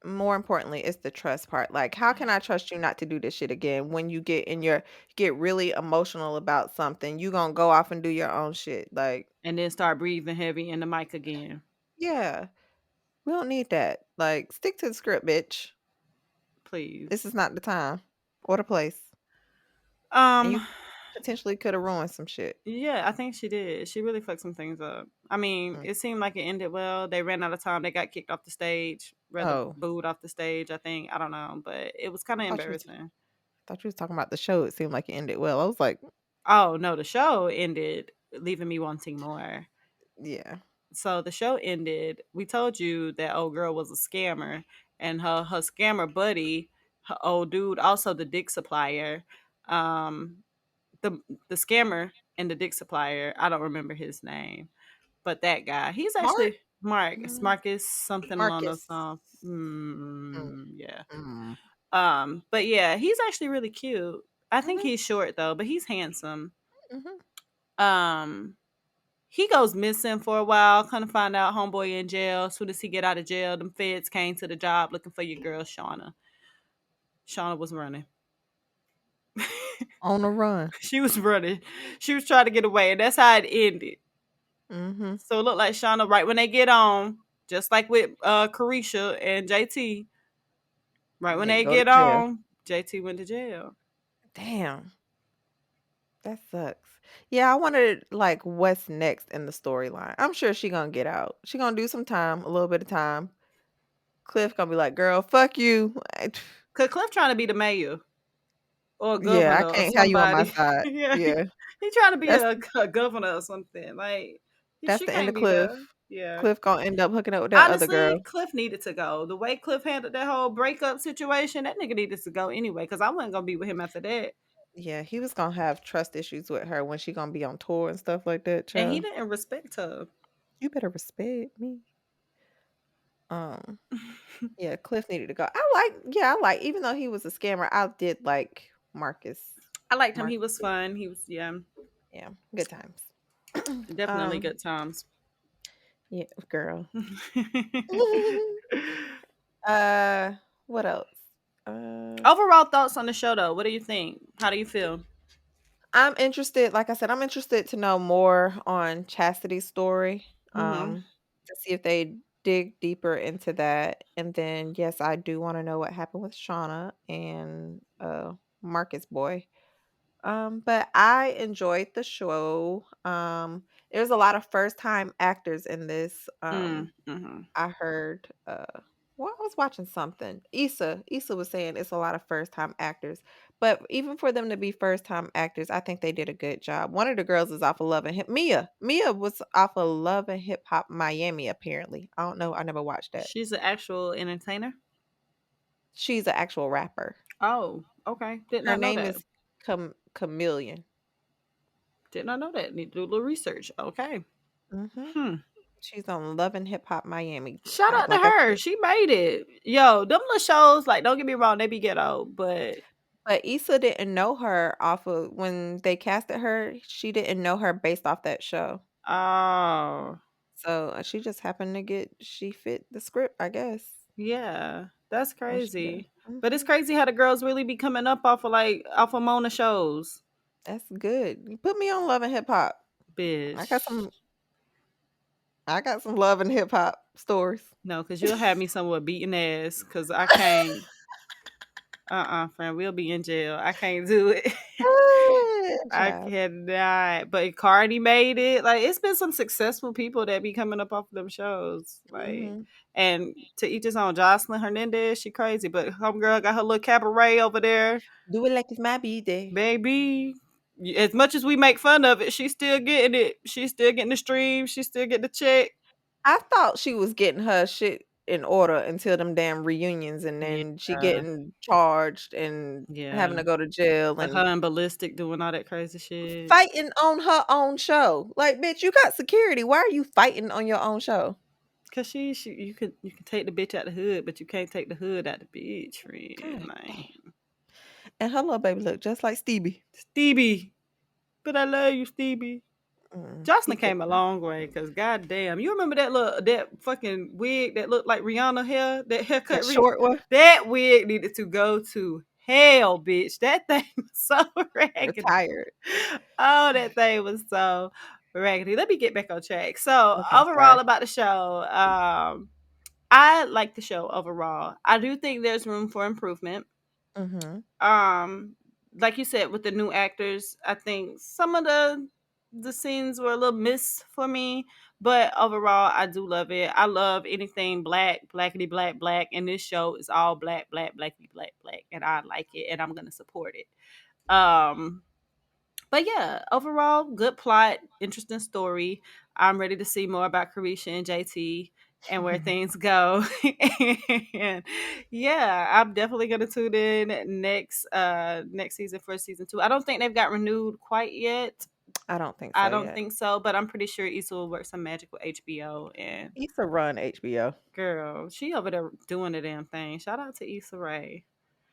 More importantly, it's the trust part. Like, how can I trust you not to do this shit again when you get really emotional about something? You gonna go off and do your own shit. Like, And then start breathing heavy in the mic again. yeah, we don't need that. Like, stick to the script, bitch. This Please. is not the time or the place. And you Um potentially could have ruined some shit. yeah, I think she did. She really fucked some things up. I mean, Mm. it seemed like it ended well. They ran out of time. They got kicked off the stage, rather Oh, booed off the stage, I think. I don't know, but it was kind I of thought you was embarrassing. thought you was talking about the show. It seemed like it ended well. I was like, Oh, no, the show ended leaving me wanting more. yeah. So the show ended. We told you that old girl was a scammer, and her scammer buddy, her old dude, also the dick supplier. Um, the scammer and the dick supplier. I don't remember his name, but that guy, he's Mark? actually Marcus. Mm, Marcus something along those Marcus. lines. Mm, Yeah. mm, But yeah, he's actually really cute. I think mhm, he's short though, but he's handsome. mhm. Um, he goes missing for a while. Kind of find out homeboy in jail. As soon as he get out of jail, them feds came to the job looking for your girl Shauna. Shauna was running. On the run. She was running. She was trying to get away, and that's how it ended. Mhm. So it looked like Shauna, right when they get on, just like with Carisha and JT, right when They they go to get jail. on, JT went to jail. Damn, that sucks. Yeah, I wondered like what's next in the storyline. I'm sure she gonna get out. She gonna do some time, a little bit of time. Cliff gonna be like, "Girl, fuck you." Cause Cliff trying to be the mayor or a Yeah, I governor or can't have you on my somebody. side. Yeah, Yeah, he trying to be that's a governor or something. Like that's she the end of can't be Cliff. there. Yeah. Cliff gonna end up hooking up with that other Honestly, girl. Cliff needed to go. The way Cliff handled that whole breakup situation, that nigga needed to go anyway. Because I wasn't gonna be with him after that. Yeah, he was gonna have trust issues with her when she gonna be on tour and stuff like that, And he child. didn't respect her. You better respect me. Um, yeah, Cliff needed to go. I like, even though he was a scammer, I did like Marcus. I liked him. He Marcus, was fun. He was, yeah, yeah, good times. definitely good times. Yeah, girl. uh, what else? Uh, Overall thoughts on the show, though. What do you think? How do you feel? I'm interested. Like I said, I'm interested to know more on Chastity's story. Mm-hmm. To see if they dig deeper into that, and then yes, I do want to know what happened with Shauna and Marcus boy. But I enjoyed the show. There's a lot of first time actors in this. Mm-hmm. I heard well, I was watching something. Issa was saying it's a lot of first time actors. But even for them to be first time actors, I think they did a good job. One of the girls is off of Love and Hip Mia. Mia was off of Love and Hip Hop Miami, apparently. I don't know. I never watched that. She's an actual entertainer. She's an actual rapper. Oh, okay. Did Her not know name that. is Chameleon. Did not know that. Need to do a little research. Okay. Hmm. Hmm. She's on Love and Hip Hop Miami. Shout out to Like I her. said, She made it. Yo, them little shows, like, don't get me wrong, they be ghetto, but but Issa didn't know her off of when they casted her. She didn't know her based off that show. oh, So she just happened to she fit the script, I guess. yeah, that's And she did. crazy. But it's Hmm. crazy how the girls really be coming up off of Mona shows. That's good. You put me on Love and Hip Hop. I got Bitch. some. I got some Love and Hip Hop stories. No, because you'll have me somewhere beating ass because I can't. Friend, we'll be in jail. I can't do it. I Child. cannot. But Cardi made it. Like, it's been some successful people that be coming up off of them shows. Like, Hmm. and to each his own. Jocelyn Hernandez, she crazy, but homegirl got her little cabaret over there, Do it like it's my B-day. baby. As much as we make fun of it, she's still getting it. She's still getting the stream. She's still getting the check. I thought she was getting her shit in order until them damn reunions, and Yeah, then she getting charged and yeah. having to go to jail With and her and Ballistic doing all that crazy shit. fighting on her own show. Like, bitch, you got security. Why are you fighting on your own show? Cause she you can take the bitch out the hood, but you can't take the hood out the bitch, friend. God damn. Like And her little baby look just like Stevie. Stevie, but I love you, Stevie. He Jocelyn could came a long way, cause goddamn, you remember that fucking wig that looked like Rihanna hair, that that haircut? short one That wig needed to go to hell, bitch. That thing was so raggedy. retired. Oh, that thing was so raggedy. Let me get back on track. So Okay, overall sorry. about the show, I like the show overall. I do think there's room for improvement. Mm-hmm. Um, like you said, with the new actors, I think some of the scenes were a little miss for me, but overall, I do love it. I love anything black, blackity black, black, and this show is all black, black, blackity black, black, and I like it, and I'm gonna support it. Um, but yeah, overall, good plot, interesting story. I'm ready to see more about Carisha and JT. and where things go. And yeah, I'm definitely gonna tune in next season for season 2. I don't think they've got renewed quite yet. I don't think I so don't yet. think so, but I'm pretty sure Issa will work some magic with HBO. And Issa run HBO. girl, she over there doing the damn thing. Shout out to Issa Rae.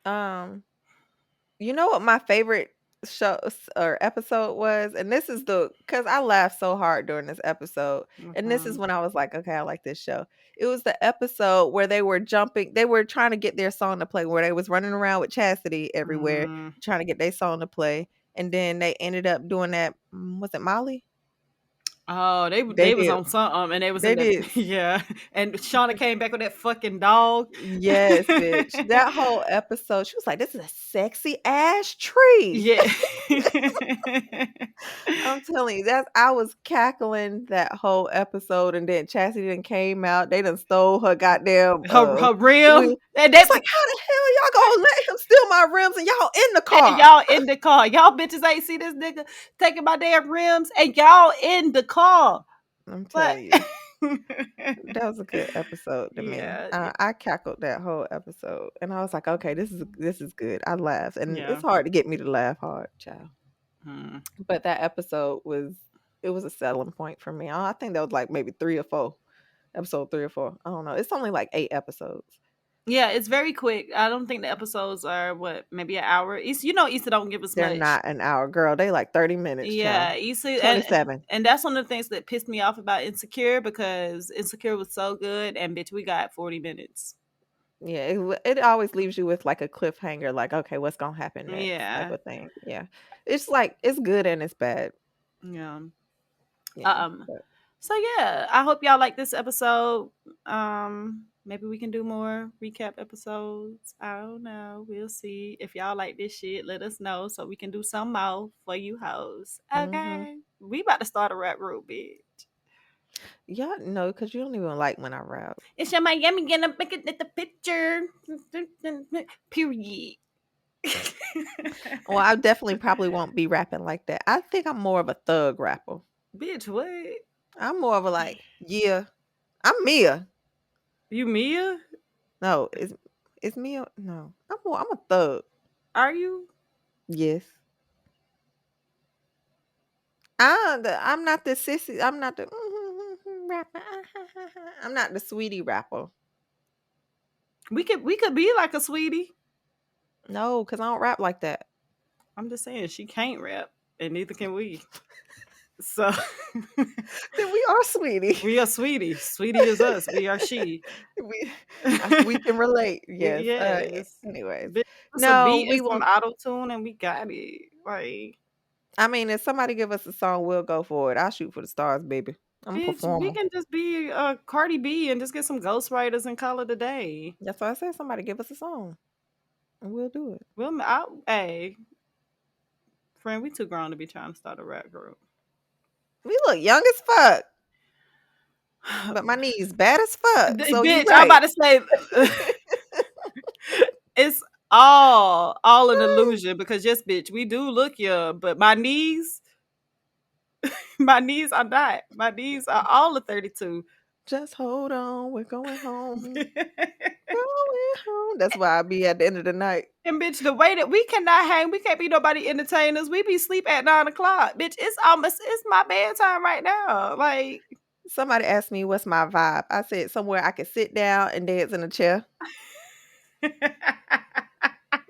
You know what my favorite show or episode was? And this is because I laughed so hard during this episode. And this is when I was like, okay, I like this show. It was the episode where they were trying to get their song to play, where they was running around with Chastity everywhere, trying to get their song to play. And then they ended up doing that. Was it Molly? Oh, they was did. on something, and they was They in did. yeah. And Shauna came back with that fucking dog. Yes, bitch. That whole episode, she was like, "This is a sexy ass tree." Yeah. I'm telling you, I was cackling that whole episode, and then Chastity done came out. They done stole her goddamn her rim. And that's like, how the hell y'all gonna let him steal my rims and y'all in the car? Y'all in the car. Y'all bitches ain't see this nigga taking my damn rims, and y'all in the car. I'm telling you. That was a good episode to me. I cackled that whole episode, and I was like, okay, this is good. I laughed, and it's hard to get me to laugh hard, child. But that episode was a selling point for me. I think that was like maybe 3 or 4. Episode 3 or 4. I don't know. It's only like 8 episodes. Yeah, it's very quick. I don't think the episodes are maybe an hour. Issa don't give us much. They're not an hour, girl. They like 30 minutes. Yeah, Issa 27. And that's one of the things that pissed me off about Insecure, because Insecure was so good, and bitch, we got 40 minutes. Yeah, it always leaves you with like a cliffhanger, like, okay, what's gonna happen next? Type of thing. Yeah, it's like it's good and it's bad. Yeah. So yeah, I hope y'all like this episode. Maybe we can do more recap episodes. I don't know. We'll see. If y'all like this shit, let us know so we can do some more for you hoes. Okay. We about to start a rap group, bitch. Y'all know, because you don't even like when I rap. It's your Miami gonna make it at the picture. Period. Well, I definitely probably won't be rapping like that. I think I'm more of a thug rapper. Bitch, what? I'm more of a like, yeah. I'm Mia. You Mia? No, it's Mia. No. I'm a thug. Are you? Yes. I'm not the sissy. I'm not the rapper. I'm not the sweetie rapper. We could be like a sweetie. No, because I don't rap like that. I'm just saying she can't rap, and neither can we. So then we are sweetie. We are sweetie. Sweetie is us. We are she. We can relate. Yes. Yes. Anyways, no, we want auto tune, and we got it. Like, I mean, if somebody give us a song, we'll go for it. I'll shoot for the stars, baby. I'm a performer. We can just be Cardi B and just get some ghostwriters and call it a day. That's why I said somebody give us a song, and we'll do it. Hey, friend, we too grown to be trying to start a rap group. We look young as fuck, but my knees bad as fuck. So bitch, I'm about to say it's all an illusion, because yes, bitch, we do look young, but my knees are not. My knees are all of 32. Just hold on, we're going home. Going home. That's why I be at the end of the night. And bitch, the way that we cannot hang, we can't be nobody entertainers. We be sleep at 9 o'clock. Bitch, it's my bedtime right now. Like, somebody asked me what's my vibe. I said somewhere I could sit down and dance in a chair. And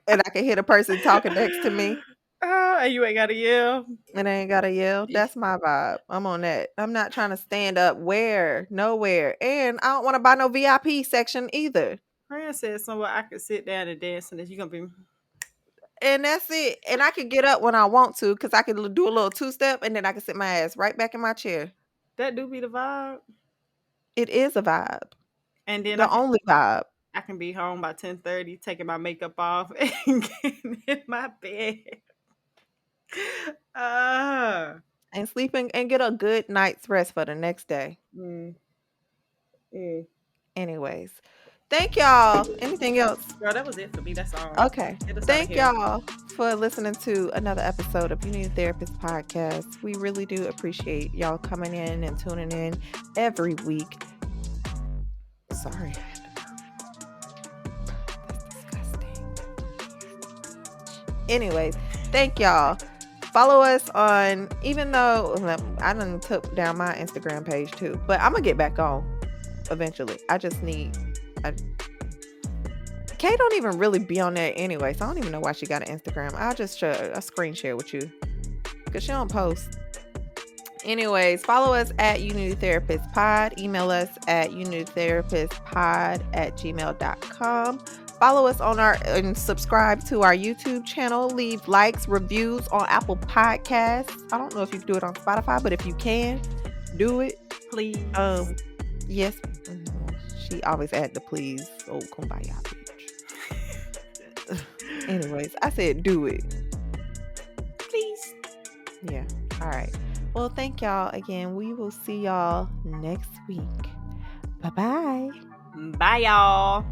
I can hear the person talking next to me. And you ain't gotta yell. And I ain't gotta yell. That's my vibe. I'm on that. I'm not trying to stand up nowhere. And I don't want to buy no VIP section either. Fran said somewhere I could sit down and dance, and then you're gonna be. And that's it. And I can get up when I want to, because I can do a little 2-step, and then I can sit my ass right back in my chair. That do be the vibe. It is a vibe. And then only vibe. I can be home by 10:30, taking my makeup off and getting in my bed. And sleeping and get a good night's rest for the next day. Anyways, thank y'all. Anything else? Girl, that was it for me. That's all. Okay. Thank y'all for listening to another episode of You Need a Therapist podcast. We really do appreciate y'all coming in and tuning in every week. sorry. That's disgusting. Anyways, thank y'all. Follow us on, even though I done took down my Instagram page too, but I'm gonna get back on eventually. I just need. Kay don't even really be on there anyway, so I don't even know why she got an Instagram. I'll just show a screen share with you because she don't post. Anyways, follow us at You Need a Therapist Pod. Email us at younneedtherapistpod@gmail.com. Follow us on and subscribe to our YouTube channel. Leave likes, reviews on Apple Podcasts. I don't know if you can do it on Spotify, but if you can, do it. Please. Yes. She always add the please. Oh, kumbaya, bitch. Anyways, I said do it. Please. Yeah. All right. Well, thank y'all again. We will see y'all next week. Bye-bye. Bye, y'all.